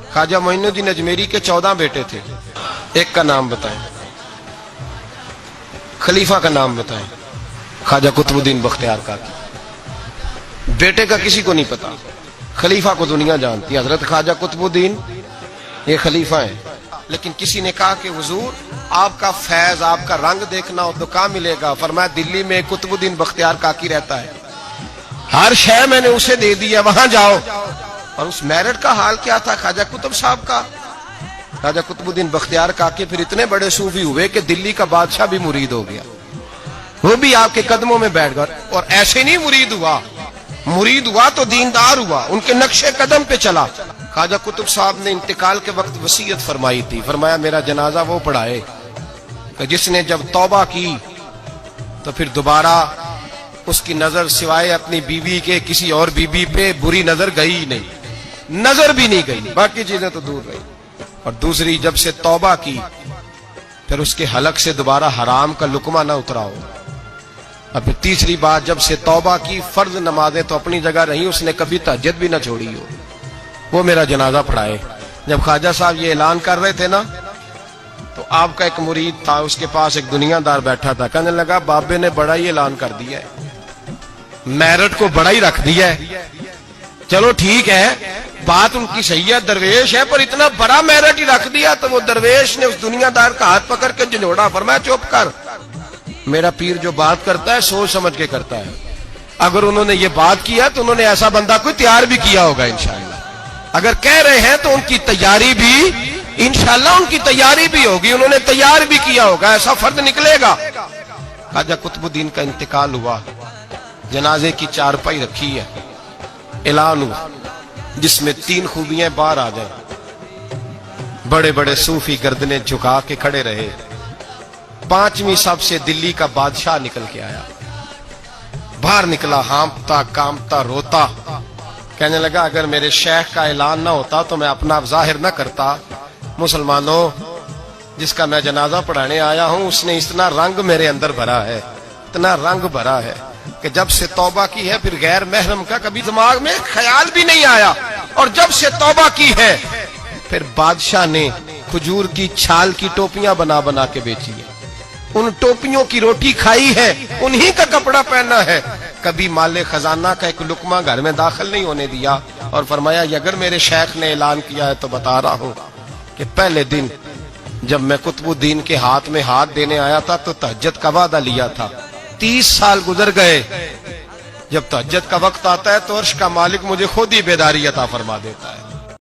ख्वाजा मोइनुद्दीन अजमेरी के 14 बेटे थे। एक का नाम बताएं, खलीफा का नाम बताएं। ख्वाजा कुतुबुद्दीन बख्तियार काकी। बेटे का किसी को नहीं पता, खलीफा को दुनिया जानती है। हजरत ख्वाजा कुतुबुद्दीन ये खलीफा है। लेकिन किसी ने कहा कि हुजूर आपका फैज, आपका रंग देखना हो तो कहाँ मिलेगा? फरमाया दिल्ली में कुतुबुद्दीन बख्तियार काकी रहता है, हर शय मैंने उसे दे दी है, वहां जाओ। और उस मेरठ का हाल क्या था ख्वाजा कुतुब साहब का? ख्वाजा कुतुबुद्दीन बख्तियार काकी फिर इतने बड़े सूफी हुए कि दिल्ली का बादशाह भी मुरीद हो गया, वो भी आपके कदमों में बैठ गया। और ऐसे नहीं मुरीद हुआ तो दीनदार हुआ, उनके नक्शे कदम पे चला। ख्वाजा कुतुब साहब ने इंतकाल के वक्त वसीयत फरमाई थी, फरमाया मेरा जनाजा वो पढ़ाए कि जिसने जब तौबा की तो फिर दोबारा उसकी नजर सिवाय अपनी बीवी के किसी और बीवी पे बुरी नजर गई ही नहीं, नजर भी नहीं गई, बाकी चीजें तो दूर रही। और दूसरी, जब से तौबा की फिर उसके हलक से दोबारा हराम का लुकमा ना उतरा हो। और फिर तीसरी बात, जब से तौबा की फर्ज नमाजें तो अपनी जगह रही, उसने कभी तहज्जुद भी ना छोड़ी हो, वो मेरा जनाजा पढ़ाए। जब ख्वाजा साहब ये ऐलान कर रहे थे ना, तो आपका एक मुरीद था, उसके पास एक दुनियादार बैठा था, कहने लगा बाबे ने बड़ा ही ऐलान कर दिया है, मेरठ को बड़ा ही रख दिया है। चलो ठीक है, बात उनकी सही है, दरवेश है, पर इतना बड़ा मेरठ ही रख दिया। तो वो दरवेश ने उस दुनियादार का हाथ पकड़ के झंझोड़ा, फरमाया चुप कर, मेरा पीर जो बात करता है सोच समझ के करता है। अगर उन्होंने ये बात किया तो उन्होंने ऐसा बंदा कोई तैयार भी किया होगा इंशाअल्लाह। अगर कह रहे हैं तो उनकी तैयारी भी इंशाअल्लाह उनकी तैयारी भी होगी, उन्होंने तैयार भी किया होगा, ऐसा फर्ज निकलेगा। ख्वाजा कुतुबुद्दीन का इंतकाल हुआ, जनाजे की चारपाई रखी है, ऐलान हुआ जिसमें 3 खूबियां बाहर आ जाए। बड़े बड़े सूफी गर्दनें झुका के खड़े रहे। 5वीं सबसे दिल्ली का बादशाह निकल के आया, बाहर निकला, हाँफता कांपता रोता, कहने लगा अगर मेरे शेख का ऐलान ना होता तो मैं अपना जाहिर ना करता। मुसलमानों, जिसका मैं जनाजा पढ़ाने आया हूं उसने इतना रंग मेरे अंदर भरा है, इतना रंग भरा है कि जब से तौबा की है फिर गैर महरम का कभी दिमाग में ख्याल भी नहीं आया। और जब से तौबा की है फिर बादशाह ने खजूर की छाल की टोपियां बना बना के बेची है, उन टोपियों की रोटी खाई है, उन्हीं का कपड़ा पहना है, कभी माले खजाना का एक लुकमा घर में दाखिल नहीं होने दिया। और फरमाया अगर मेरे शेख ने ऐलान किया है तो बता रहा हूं कि पहले दिन जब मैं कुतुबुद्दीन के हाथ में हाथ देने आया था तो तहज्जुद का वादा लिया था। 30 साल गुजर गए, जब तहज्जुद का वक्त आता है तो अर्श का मालिक मुझे खुद ही बेदारी अता फरमा देता है।